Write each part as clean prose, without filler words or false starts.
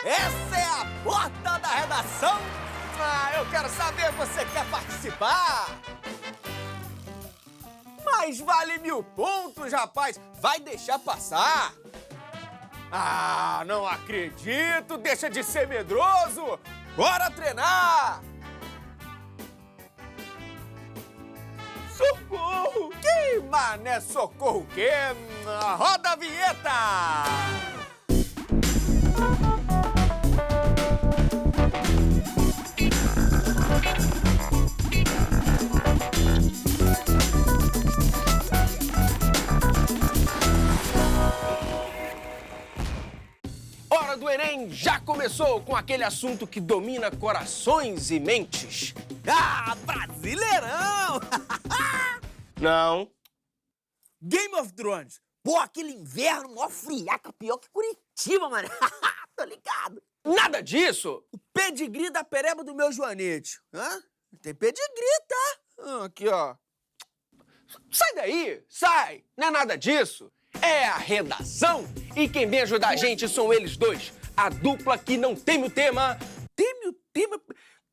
Essa é a porta da redação? Ah, eu quero saber, você quer participar? Mas vale 1000 pontos, rapaz. Vai deixar passar? Ah, não acredito. Deixa de ser medroso. Bora treinar. Socorro! Que mané socorro o quê? Roda a vinheta! Hora do Enem já começou com aquele assunto que domina corações e mentes. Ah, Brasileirão! Não. Game of Thrones. Pô, aquele inverno, mó friaca, pior que Curitiba, mano. Tô ligado. Nada disso. O pedigree da pereba do meu Joanete. Hã? Tem pedigree, tá? Aqui, ó. Sai daí, sai. Não é nada disso. É a redação. E quem vem ajudar a gente são eles dois. A dupla que não teme o tema. Teme o tema?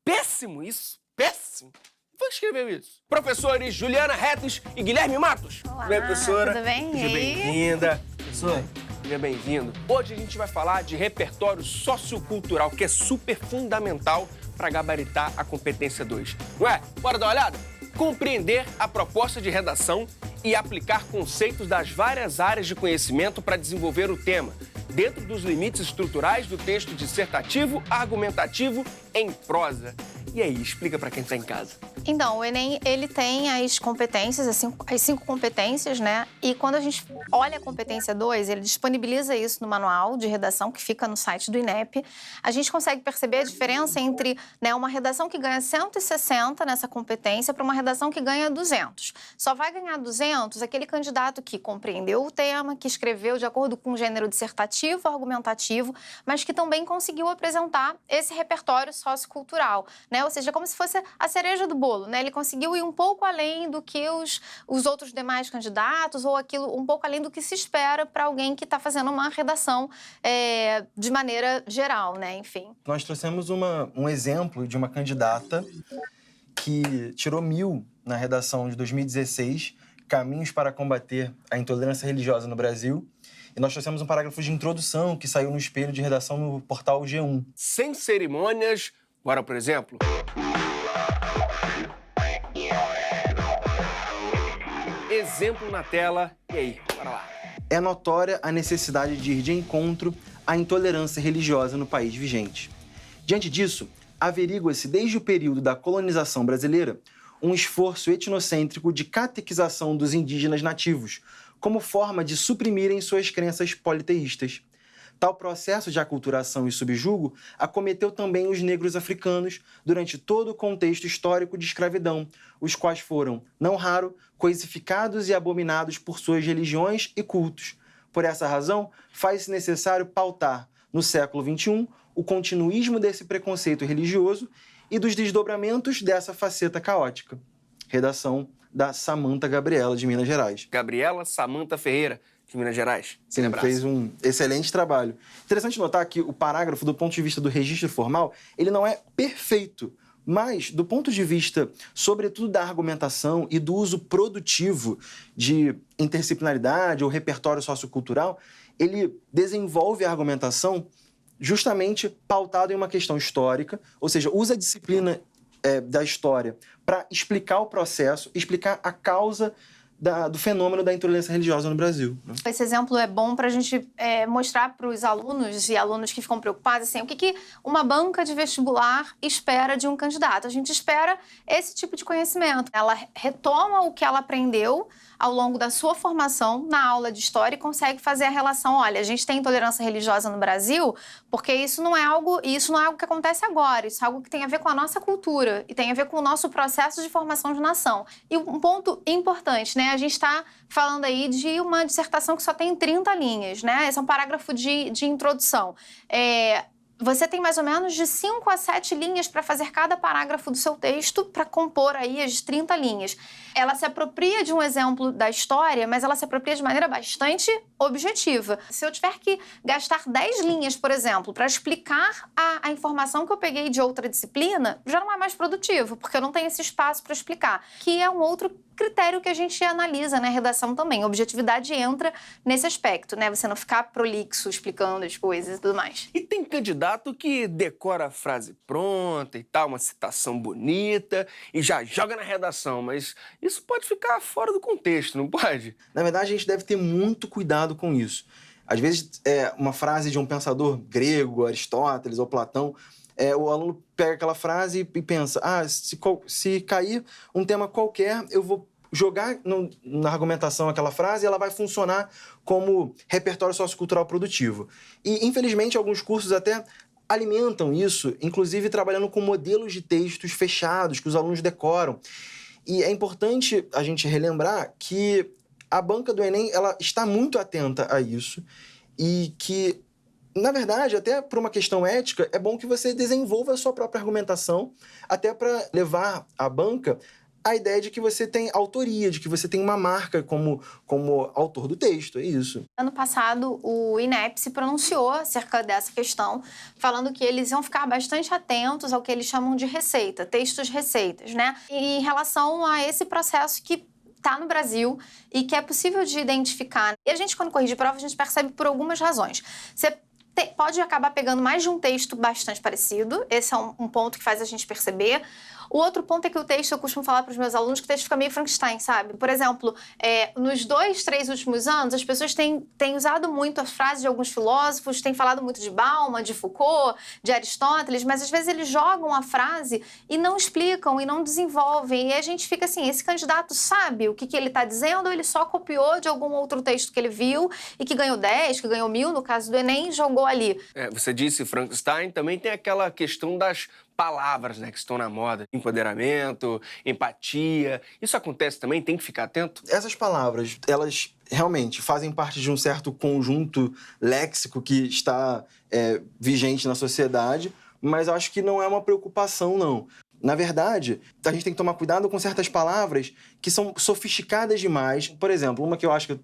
Péssimo isso. Péssimo. Quem escreveu isso? Professores Juliana Retes e Guilherme Matos. Olá, Tudo bem, professora? tudo bem? Seja E aí? bem-vinda. Professor, seja bem-vindo. Hoje a gente vai falar de repertório sociocultural, que é super fundamental para gabaritar a competência 2. Não é? Bora dar uma olhada? Compreender a proposta de redação e aplicar conceitos das várias áreas de conhecimento para desenvolver o tema, dentro dos limites estruturais do texto dissertativo, argumentativo, em prosa. E aí, explica para quem está em casa. Então, o Enem, ele tem as competências, as cinco competências, né? E quando a gente olha a competência 2, ele disponibiliza isso no manual de redação que fica no site do INEP. A gente consegue perceber a diferença entre, né, uma redação que ganha 160 nessa competência para uma redação que ganha 200. Só vai ganhar 200 aquele candidato que compreendeu o tema, que escreveu de acordo com o gênero dissertativo, argumentativo, mas que também conseguiu apresentar esse repertório sociocultural, né? Ou seja, como se fosse a cereja do bolo, né? Ele conseguiu ir um pouco além do que os outros demais candidatos ou aquilo um pouco além do que se espera para alguém que está fazendo uma redação de maneira geral, né? Enfim. Nós trouxemos um exemplo de uma candidata que tirou 1000 na redação de 2016, Caminhos para combater a intolerância religiosa no Brasil. E nós trouxemos um parágrafo de introdução que saiu no espelho de redação no portal G1. Sem cerimônias. Bora, por exemplo? Exemplo na tela. E aí, bora lá. É notória a necessidade de ir de encontro à intolerância religiosa no país vigente. Diante disso, averigua-se desde o período da colonização brasileira um esforço etnocêntrico de catequização dos indígenas nativos, como forma de suprimirem suas crenças politeístas. Tal processo de aculturação e subjugo acometeu também os negros africanos durante todo o contexto histórico de escravidão, os quais foram, não raro, coisificados e abominados por suas religiões e cultos. Por essa razão, faz-se necessário pautar, no século XXI, o continuismo desse preconceito religioso e dos desdobramentos dessa faceta caótica. Redação da Samanta Gabriela, de Minas Gerais. Gabriela Samanta Ferreira, de Minas Gerais. Sim, fez um excelente trabalho. Interessante notar que o parágrafo, do ponto de vista do registro formal, ele não é perfeito, mas, do ponto de vista, sobretudo, da argumentação e do uso produtivo de interdisciplinaridade ou repertório sociocultural, ele desenvolve a argumentação justamente pautado em uma questão histórica, ou seja, usa a disciplina da história para explicar o processo, explicar a causa do fenômeno da intolerância religiosa no Brasil. Esse exemplo é bom para a gente mostrar para os alunos e alunos que ficam preocupados assim, o que uma banca de vestibular espera de um candidato. A gente espera esse tipo de conhecimento. Ela retoma o que ela aprendeu ao longo da sua formação na aula de história e consegue fazer a relação, olha, a gente tem intolerância religiosa no Brasil porque isso não é algo que acontece agora, isso é algo que tem a ver com a nossa cultura e tem a ver com o nosso processo de formação de nação. E um ponto importante, né? A gente está falando aí de uma dissertação que só tem 30 linhas, né? Esse é um parágrafo de introdução. Você tem mais ou menos de 5 a 7 linhas para fazer cada parágrafo do seu texto para compor aí as 30 linhas. Ela se apropria de um exemplo da história, mas ela se apropria de maneira bastante objetiva. Se eu tiver que gastar 10 linhas, por exemplo, para explicar a informação que eu peguei de outra disciplina, já não é mais produtivo, porque eu não tenho esse espaço para explicar, que é um outro critério que a gente analisa na redação também. A objetividade entra nesse aspecto, né? Você não ficar prolixo explicando as coisas e tudo mais. E tem candidato que decora a frase pronta e tal, uma citação bonita, e já joga na redação, mas isso pode ficar fora do contexto, não pode? Na verdade, a gente deve ter muito cuidado com isso. Às vezes, uma frase de um pensador grego, Aristóteles ou Platão, o aluno pega aquela frase e pensa, se cair um tema qualquer, eu vou jogar na argumentação aquela frase e ela vai funcionar como repertório sociocultural produtivo. E, infelizmente, alguns cursos até alimentam isso, inclusive trabalhando com modelos de textos fechados que os alunos decoram. E é importante a gente relembrar que a banca do Enem ela está muito atenta a isso e que, na verdade, até por uma questão ética, é bom que você desenvolva a sua própria argumentação, até para levar à banca a ideia de que você tem autoria, de que você tem uma marca como autor do texto, é isso. Ano passado, o INEP se pronunciou acerca dessa questão, falando que eles iam ficar bastante atentos ao que eles chamam de receita, textos-receitas, né? Em relação a esse processo que está no Brasil e que é possível de identificar. E a gente, quando corrige prova, a gente percebe por algumas razões. Você pode acabar pegando mais de um texto bastante parecido, esse é um ponto que faz a gente perceber. O outro ponto é que o texto, eu costumo falar para os meus alunos que o texto fica meio Frankenstein, sabe? Por exemplo, nos 2, 3 últimos anos, as pessoas têm usado muito as frases de alguns filósofos, têm falado muito de Bauman, de Foucault, de Aristóteles, mas às vezes eles jogam a frase e não explicam e não desenvolvem. E a gente fica assim, esse candidato sabe o que ele está dizendo ou ele só copiou de algum outro texto que ele viu e que ganhou 10, que ganhou 1000, no caso do Enem, e jogou ali. Você disse Frankenstein, também tem aquela questão das palavras, né, que estão na moda. Empoderamento, empatia. Isso acontece também? Tem que ficar atento? Essas palavras, elas realmente fazem parte de um certo conjunto léxico que está vigente na sociedade, mas acho que não é uma preocupação, não. Na verdade, a gente tem que tomar cuidado com certas palavras que são sofisticadas demais. Por exemplo, uma que eu acho que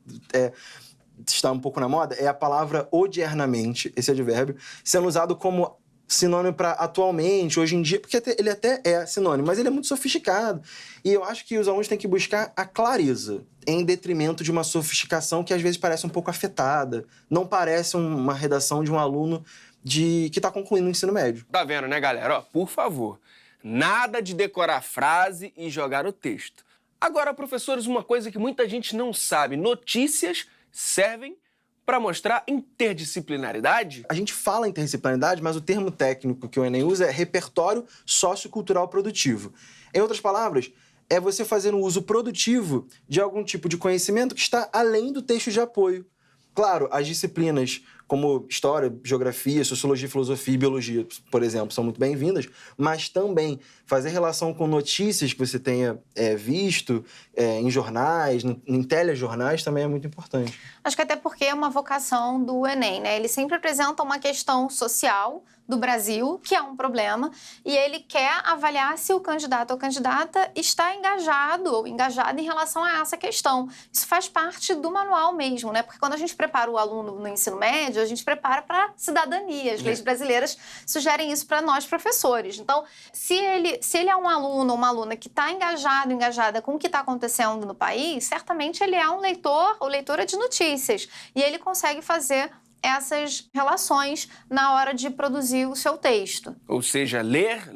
está um pouco na moda é a palavra odiernamente, esse advérbio, sendo usado como sinônimo para atualmente, hoje em dia, porque ele até é sinônimo, mas ele é muito sofisticado. E eu acho que os alunos têm que buscar a clareza, em detrimento de uma sofisticação que às vezes parece um pouco afetada. Não parece uma redação de um aluno que está concluindo o ensino médio. Tá vendo, né, galera? Ó, por favor, nada de decorar frase e jogar o texto. Agora, professores, uma coisa que muita gente não sabe, notícias servem para mostrar interdisciplinaridade? A gente fala interdisciplinaridade, mas o termo técnico que o Enem usa é repertório sociocultural produtivo. Em outras palavras, é você fazer um uso produtivo de algum tipo de conhecimento que está além do texto de apoio. Claro, as disciplinas como História, Geografia, Sociologia, Filosofia e Biologia, por exemplo, são muito bem-vindas, mas também fazer relação com notícias que você tenha visto em jornais, em telejornais, também é muito importante. Acho que até porque é uma vocação do Enem, né? Ele sempre apresenta uma questão social do Brasil, que é um problema, e ele quer avaliar se o candidato ou candidata está engajado ou engajada em relação a essa questão. Isso faz parte do manual mesmo, né? Porque quando a gente prepara o aluno no ensino médio, a gente prepara para cidadania. As leis brasileiras sugerem isso para nós, professores. Então, se ele é um aluno ou uma aluna que está engajada com o que está acontecendo no país, certamente ele é um leitor ou leitora de notícias. E ele consegue fazer essas relações na hora de produzir o seu texto. Ou seja, ler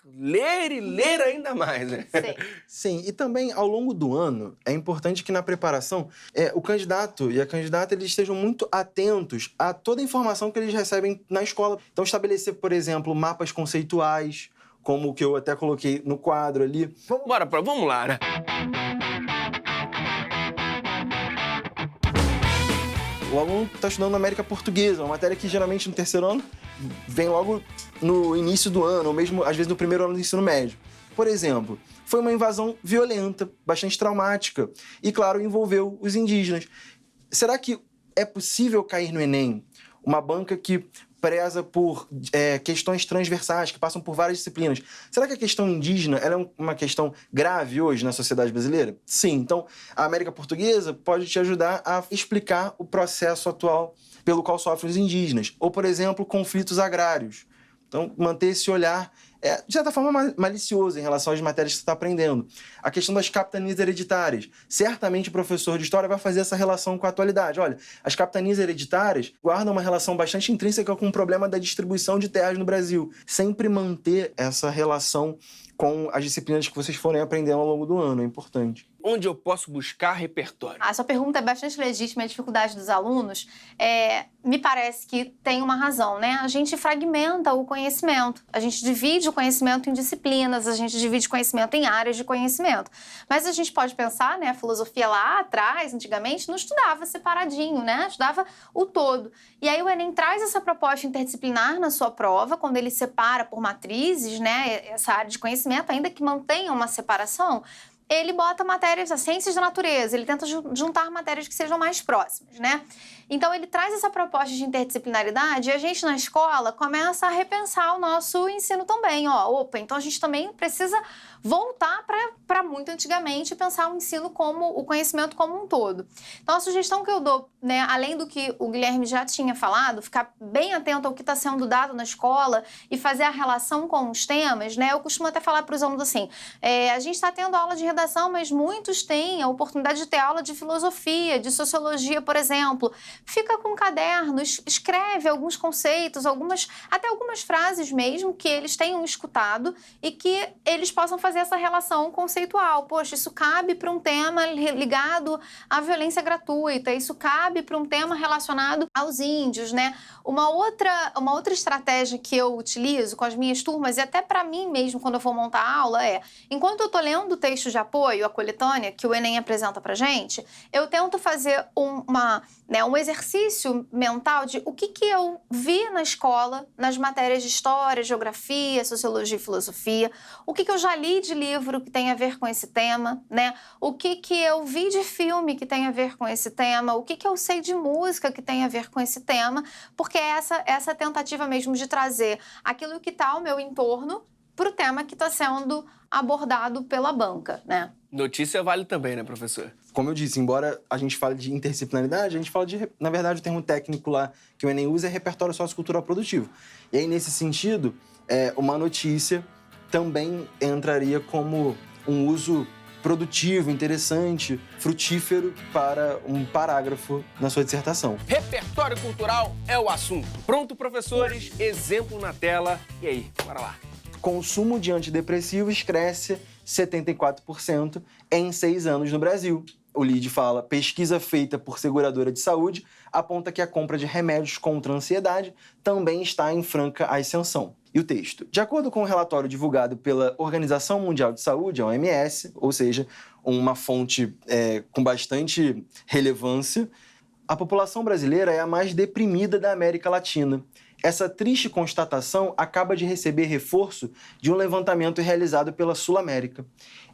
e ler ainda mais, né? Sim. Sim, e também ao longo do ano é importante que na preparação o candidato e a candidata eles estejam muito atentos a toda a informação que eles recebem na escola. Então estabelecer, por exemplo, mapas conceituais, como o que eu até coloquei no quadro ali. Vamos lá, né? O aluno está estudando América Portuguesa, uma matéria que geralmente no terceiro ano vem logo no início do ano, ou mesmo às vezes no primeiro ano do ensino médio. Por exemplo, foi uma invasão violenta, bastante traumática, e claro, envolveu os indígenas. Será que é possível cair no Enem uma banca que preza por questões transversais, que passam por várias disciplinas. Será que a questão indígena ela é uma questão grave hoje na sociedade brasileira? Sim. Então, a América Portuguesa pode te ajudar a explicar o processo atual pelo qual sofrem os indígenas. Ou, por exemplo, conflitos agrários. Então, manter esse olhar, de certa forma, malicioso em relação às matérias que você está aprendendo. A questão das capitanias hereditárias. Certamente o professor de história vai fazer essa relação com a atualidade. Olha, as capitanias hereditárias guardam uma relação bastante intrínseca com o problema da distribuição de terras no Brasil. Sempre manter essa relação com as disciplinas que vocês forem aprendendo ao longo do ano, é importante. Onde eu posso buscar repertório? A sua pergunta é bastante legítima, a dificuldade dos alunos. Me parece que tem uma razão, né? A gente fragmenta o conhecimento, a gente divide o conhecimento em disciplinas, a gente divide o conhecimento em áreas de conhecimento. Mas a gente pode pensar, né? A filosofia lá atrás, antigamente, não estudava separadinho, né? Estudava o todo. E aí o Enem traz essa proposta interdisciplinar na sua prova, quando ele separa por matrizes, né? Essa área de conhecimento, ainda que mantenha uma separação, ele bota matérias, as ciências da natureza, ele tenta juntar matérias que sejam mais próximas, né? Então, ele traz essa proposta de interdisciplinaridade e a gente, na escola, começa a repensar o nosso ensino também, então a gente também precisa voltar para muito antigamente e pensar o ensino como o conhecimento como um todo. Então, a sugestão que eu dou, né, além do que o Guilherme já tinha falado, ficar bem atento ao que está sendo dado na escola e fazer a relação com os temas, né? Eu costumo até falar para os alunos assim, a gente está tendo aula de redação, mas muitos têm a oportunidade de ter aula de filosofia, de sociologia, por exemplo. Fica com um caderno, escreve alguns conceitos, até algumas frases mesmo que eles tenham escutado e que eles possam fazer essa relação conceitual. Poxa, isso cabe para um tema ligado à violência gratuita, isso cabe para um tema relacionado aos índios, né? Uma outra estratégia que eu utilizo com as minhas turmas e até para mim mesmo quando eu vou montar a aula enquanto eu estou lendo o texto de apoio, a coletânea, que o Enem apresenta pra gente, eu tento fazer um exercício mental de o que eu vi na escola, nas matérias de história, geografia, sociologia e filosofia, o que eu já li de livro que tem a ver com esse tema, né? O que eu vi de filme que tem a ver com esse tema, o que eu sei de música que tem a ver com esse tema, porque é essa tentativa mesmo de trazer aquilo que está ao meu entorno para o tema que está sendo abordado pela banca, né? Notícia vale também, né, professor? Como eu disse, embora a gente fale de interdisciplinaridade, a gente fala de, na verdade, o termo técnico lá que o Enem usa é repertório sociocultural produtivo. E aí, nesse sentido, uma notícia também entraria como um uso produtivo, interessante, frutífero para um parágrafo na sua dissertação. Repertório cultural é o assunto. Pronto, professores? Exemplo na tela. E aí, bora lá. Consumo de antidepressivos cresce 74% em 6 anos no Brasil. O LIDE fala, pesquisa feita por seguradora de saúde aponta que a compra de remédios contra a ansiedade também está em franca ascensão. E o texto? De acordo com o relatório divulgado pela Organização Mundial de Saúde, a OMS, ou seja, uma fonte com bastante relevância, a população brasileira é a mais deprimida da América Latina. Essa triste constatação acaba de receber reforço de um levantamento realizado pela Sul América.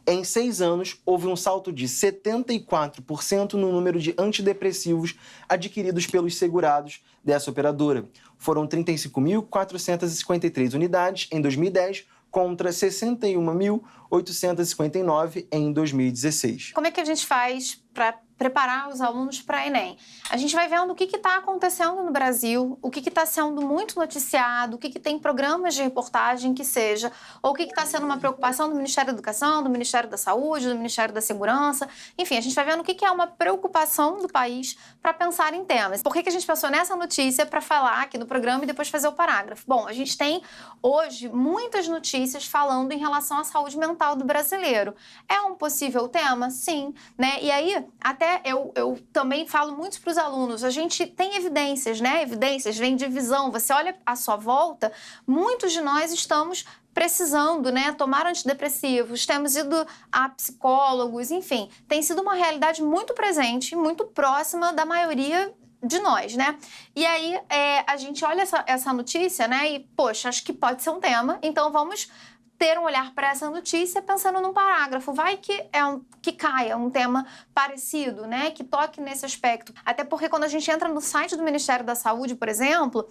Em 6 anos, houve um salto de 74% no número de antidepressivos adquiridos pelos segurados dessa operadora. Foram 35.453 unidades em 2010, contra 61.859 em 2016. Como é que a gente faz para preparar os alunos para Enem? A gente vai vendo o que está acontecendo no Brasil, o que está sendo muito noticiado, o que tem programas de reportagem que seja, ou o que está sendo uma preocupação do Ministério da Educação, do Ministério da Saúde, do Ministério da Segurança. Enfim, a gente vai vendo o que é uma preocupação do país para pensar em temas. Por que a gente pensou nessa notícia para falar aqui no programa e depois fazer o parágrafo? Bom, a gente tem hoje muitas notícias falando em relação à saúde mental do brasileiro. É um possível tema? Sim, né? E aí, até eu também falo muito para os alunos, a gente tem evidências, né? Evidências vêm de visão. Você olha à sua volta, muitos de nós estamos precisando, né, tomar antidepressivos, temos ido a psicólogos, enfim, tem sido uma realidade muito presente, muito próxima da maioria de nós, né? E aí a gente olha essa notícia, né, e, poxa, acho que pode ser um tema, então vamos ter um olhar para essa notícia pensando num parágrafo. Vai que que caia um tema parecido, né? Que toque nesse aspecto. Até porque quando a gente entra no site do Ministério da Saúde, por exemplo,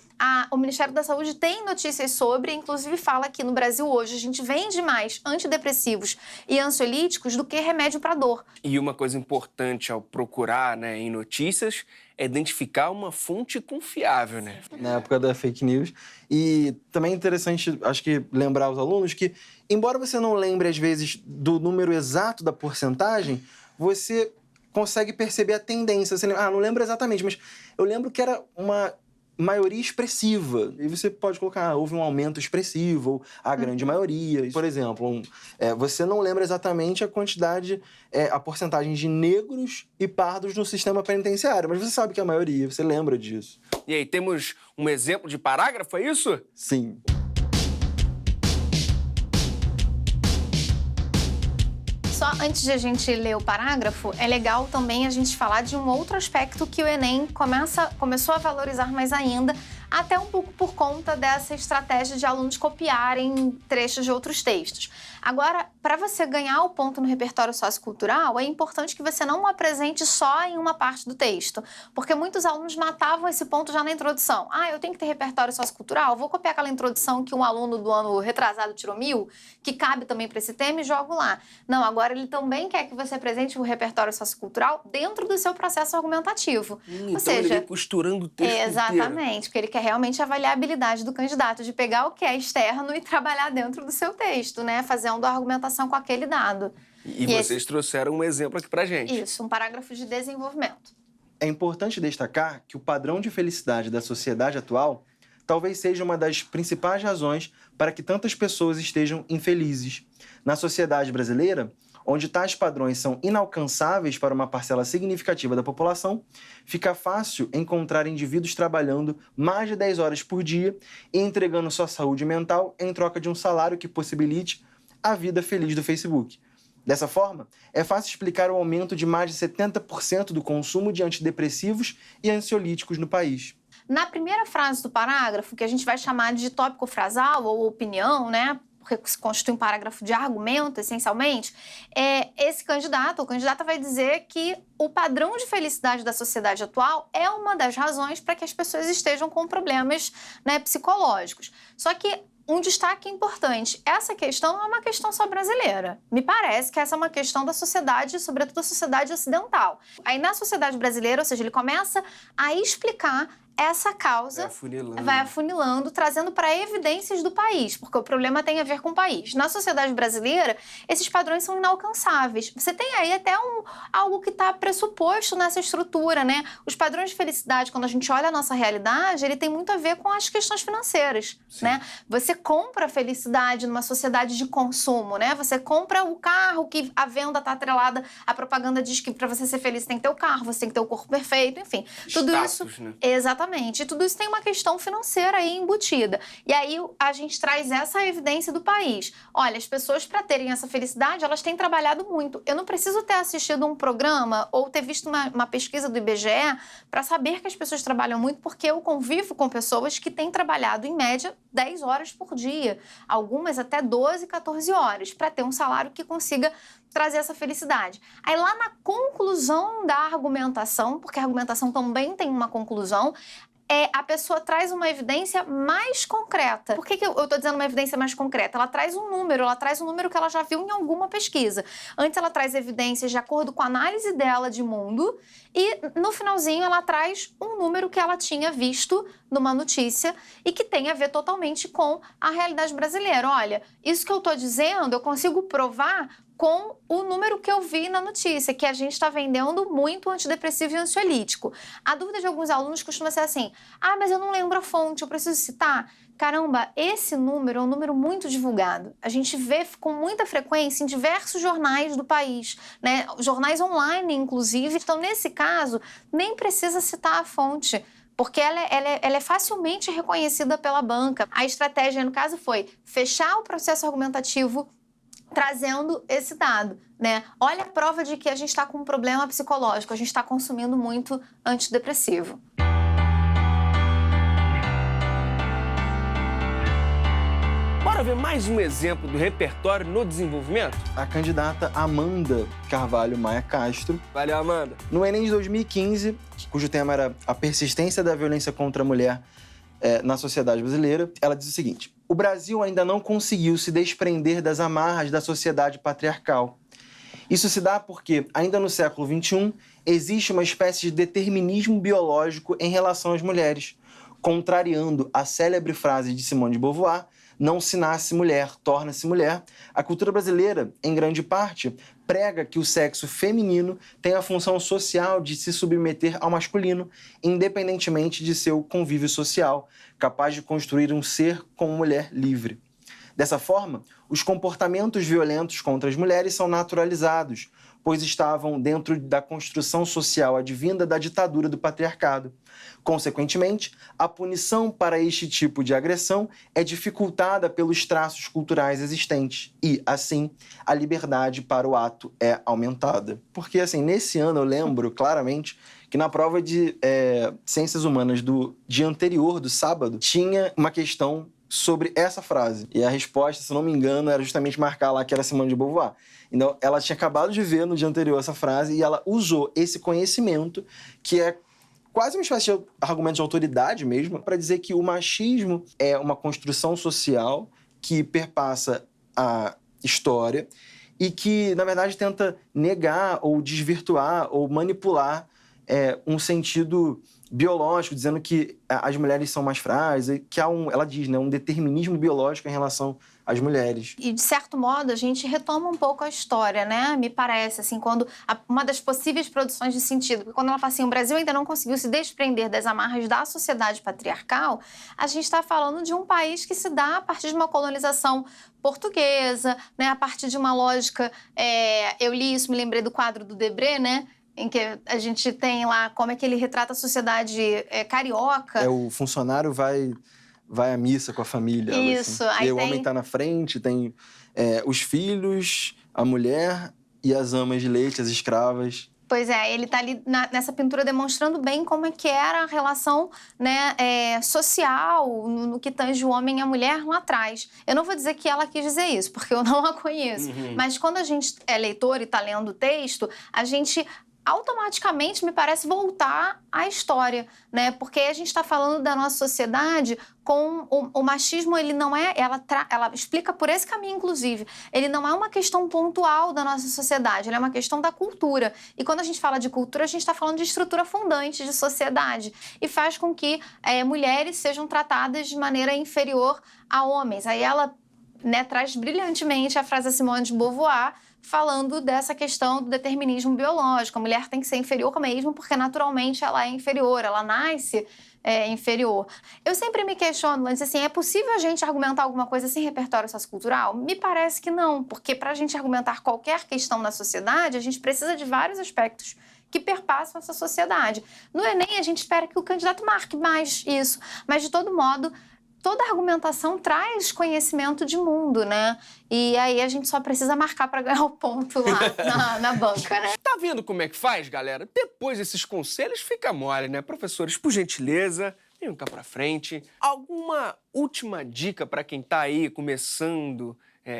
o Ministério da Saúde tem notícias sobre, inclusive fala que no Brasil hoje a gente vende mais antidepressivos e ansiolíticos do que remédio para dor. E uma coisa importante ao procurar, né, em notícias é identificar uma fonte confiável, né? Na época da fake news. E também é interessante, acho que, lembrar aos alunos que, embora você não lembre, às vezes, do número exato da porcentagem, você consegue perceber a tendência. Você lembra, não lembro exatamente, mas eu lembro que era uma maioria expressiva. E você pode colocar, houve um aumento expressivo, ou a grande maioria. Por exemplo, você não lembra exatamente a quantidade, a porcentagem de negros e pardos no sistema penitenciário, mas você sabe que é a maioria, você lembra disso. E aí, temos um exemplo de parágrafo, é isso? Sim. Só antes de a gente ler o parágrafo, é legal também a gente falar de um outro aspecto que o Enem começou a valorizar mais ainda, até um pouco por conta dessa estratégia de alunos copiarem trechos de outros textos. Agora, para você ganhar o ponto no repertório sociocultural, é importante que você não o apresente só em uma parte do texto, porque muitos alunos matavam esse ponto já na introdução. Eu tenho que ter repertório sociocultural, vou copiar aquela introdução que um aluno do ano retrasado tirou 1000, que cabe também para esse tema, e jogo lá. Não, agora ele também quer que você apresente o repertório sociocultural dentro do seu processo argumentativo. Ou Então seja, ele vem costurando o texto exatamente, inteiro. porque ele quer realmente avaliar a habilidade do candidato de pegar o que é externo e trabalhar dentro do seu texto, né? Fazendo a argumentação com aquele dado. E vocês trouxeram um exemplo aqui pra gente. Isso, um parágrafo de desenvolvimento. É importante destacar que o padrão de felicidade da sociedade atual talvez seja uma das principais razões para que tantas pessoas estejam infelizes. Na sociedade brasileira, onde tais padrões são inalcançáveis para uma parcela significativa da população, fica fácil encontrar indivíduos trabalhando mais de 10 horas por dia e entregando sua saúde mental em troca de um salário que possibilite a vida feliz do Facebook. Dessa forma, é fácil explicar o aumento de mais de 70% do consumo de antidepressivos e ansiolíticos no país. Na primeira frase do parágrafo, que a gente vai chamar de tópico frasal ou opinião, né? Porque se constitui um parágrafo de argumento, essencialmente, esse candidato ou candidata vai dizer que o padrão de felicidade da sociedade atual é uma das razões para que as pessoas estejam com problemas, né, psicológicos. Só que um destaque importante, essa questão não é uma questão só brasileira. Me parece que essa é uma questão da sociedade, sobretudo da sociedade ocidental. Aí na sociedade brasileira, ou seja, ele começa a explicar essa causa, vai afunilando, trazendo para evidências do país, porque o problema tem a ver com o país. Na sociedade brasileira, esses padrões são inalcançáveis. Você tem aí até algo que está pressuposto nessa estrutura, né? Os padrões de felicidade, quando a gente olha a nossa realidade, ele tem muito a ver com as questões financeiras, né? Você compra a felicidade numa sociedade de consumo, né? Você compra o carro que a venda está atrelada, a propaganda diz que para você ser feliz você tem que ter o carro, você tem que ter o corpo perfeito, enfim. Tudo Status, isso, né? exatamente. E tudo isso tem uma questão financeira aí embutida. E aí a gente traz essa evidência do país. Olha, as pessoas, para terem essa felicidade, elas têm trabalhado muito. Eu não preciso ter assistido um programa ou ter visto uma pesquisa do IBGE para saber que as pessoas trabalham muito, porque eu convivo com pessoas que têm trabalhado, em média, 10 horas por dia. Algumas até 12, 14 horas, para ter um salário que consiga trazer essa felicidade. Aí lá na conclusão da argumentação, porque a argumentação também tem uma conclusão, a pessoa traz uma evidência mais concreta. Por que eu estou dizendo uma evidência mais concreta? Ela traz um número que ela já viu em alguma pesquisa. Antes ela traz evidências de acordo com a análise dela de mundo e no finalzinho ela traz um número que ela tinha visto numa notícia e que tem a ver totalmente com a realidade brasileira. Olha, isso que eu estou dizendo eu consigo provar com o número que eu vi na notícia, que a gente está vendendo muito antidepressivo e ansiolítico. A dúvida de alguns alunos costuma ser assim, mas eu não lembro a fonte, eu preciso citar? Caramba, esse número é um número muito divulgado. A gente vê com muita frequência em diversos jornais do país, né? Jornais online, inclusive. Então, nesse caso, nem precisa citar a fonte, porque ela é facilmente reconhecida pela banca. A estratégia, no caso, foi fechar o processo argumentativo trazendo esse dado, né? Olha a prova de que a gente está com um problema psicológico, a gente está consumindo muito antidepressivo. Bora Bora ver mais um exemplo do repertório no desenvolvimento? A candidata Amanda Carvalho Maia Castro, Valeu, Amanda. no Enem de 2015, cujo tema era a persistência da violência contra a mulher na sociedade brasileira, ela diz o seguinte: o Brasil ainda não conseguiu se desprender das amarras da sociedade patriarcal. Isso se dá porque, ainda no século XXI, existe uma espécie de determinismo biológico em relação às mulheres, contrariando a célebre frase de Simone de Beauvoir: não se nasce mulher, torna-se mulher. A cultura brasileira, em grande parte, prega que o sexo feminino tem a função social de se submeter ao masculino, independentemente de seu convívio social, capaz de construir um ser como mulher livre. Dessa forma, os comportamentos violentos contra as mulheres são naturalizados, pois estavam dentro da construção social advinda da ditadura do patriarcado. Consequentemente, a punição para este tipo de agressão é dificultada pelos traços culturais existentes e, assim, a liberdade para o ato é aumentada. Porque, assim, nesse ano eu lembro claramente que na prova de Ciências Humanas do dia anterior, do sábado, tinha uma questão sobre essa frase. E a resposta, se não me engano, era justamente marcar lá que era Simone de Beauvoir. Então, ela tinha acabado de ver no dia anterior essa frase e ela usou esse conhecimento, que é quase uma espécie de argumento de autoridade mesmo, para dizer que o machismo é uma construção social que perpassa a história e que, na verdade, tenta negar ou desvirtuar ou manipular um sentido biológico, dizendo que as mulheres são mais frágeis, que há ela diz, né, um determinismo biológico em relação às mulheres. E, de certo modo, a gente retoma um pouco a história, né? Me parece, assim, quando uma das possíveis produções de sentido, porque quando ela fala assim, o Brasil ainda não conseguiu se desprender das amarras da sociedade patriarcal, a gente está falando de um país que se dá a partir de uma colonização portuguesa, né? A partir de uma lógica, eu li isso, me lembrei do quadro do Debré, né? Em que a gente tem lá como é que ele retrata a sociedade carioca. O funcionário vai à missa com a família. Isso. Assim. Aí e aí o homem tá na frente, tem os filhos, a mulher e as amas de leite, as escravas. Pois é, ele está ali nessa pintura demonstrando bem como é que era a relação, né, social no que tange o homem e a mulher lá atrás. Eu não vou dizer que ela quis dizer isso, porque eu não a conheço. Mas quando a gente é leitor e está lendo o texto, a gente automaticamente, me parece, voltar à história, né? Porque a gente está falando da nossa sociedade com o machismo, ele não é... Ela explica por esse caminho, inclusive. Ele não é uma questão pontual da nossa sociedade, ele é uma questão da cultura. E quando a gente fala de cultura, a gente está falando de estrutura fundante de sociedade. E faz com que mulheres sejam tratadas de maneira inferior a homens. Aí ela, né, traz brilhantemente a frase da Simone de Beauvoir, falando dessa questão do determinismo biológico. A mulher tem que ser inferior mesmo, porque naturalmente ela é inferior, ela nasce inferior. Eu sempre me questiono, mas assim, é possível a gente argumentar alguma coisa sem repertório sociocultural? Me parece que não, porque para a gente argumentar qualquer questão na sociedade, a gente precisa de vários aspectos que perpassam essa sociedade. No Enem, a gente espera que o candidato marque mais isso, mas de todo modo, toda argumentação traz conhecimento de mundo, né? E aí a gente só precisa marcar para ganhar o ponto lá na banca, né? Tá vendo como é que faz, galera? Depois desses conselhos fica mole, né? Professores, por gentileza, venham cá pra frente. Alguma última dica para quem tá aí começando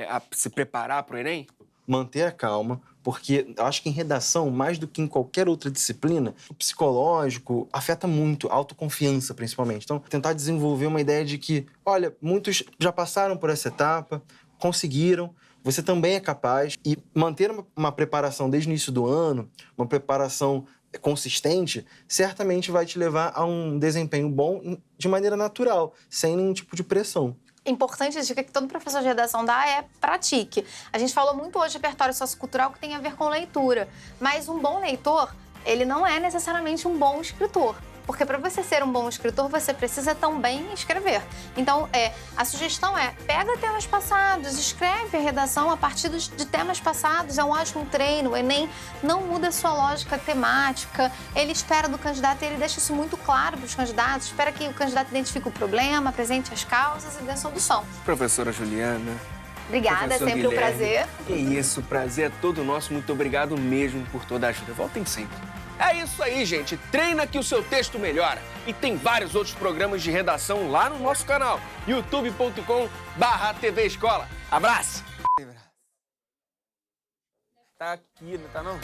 a se preparar pro Enem? Manter a calma, porque eu acho que em redação, mais do que em qualquer outra disciplina, o psicológico afeta muito, a autoconfiança principalmente. Então, tentar desenvolver uma ideia de que, olha, muitos já passaram por essa etapa, conseguiram, você também é capaz. E manter uma preparação desde o início do ano, uma preparação consistente, certamente vai te levar a um desempenho bom de maneira natural, sem nenhum tipo de pressão. Importante, a dica que todo professor de redação dá é pratique. A gente falou muito hoje de repertório sociocultural que tem a ver com leitura, mas um bom leitor, ele não é necessariamente um bom escritor. Porque para você ser um bom escritor, você precisa também escrever. Então, a sugestão pega temas passados, escreve a redação a partir de temas passados, é um ótimo treino. O Enem não muda a sua lógica temática, ele espera do candidato, ele deixa isso muito claro para os candidatos, espera que o candidato identifique o problema, apresente as causas e dê a solução. Professora Juliana. Obrigada, é sempre um prazer. Que isso, o prazer é todo nosso. Muito obrigado mesmo por toda a ajuda. Voltem sempre. É isso aí, gente. Treina que o seu texto melhora. E tem vários outros programas de redação lá no nosso canal, youtube.com/TV Escola. Abraço! Tá aqui, não tá não?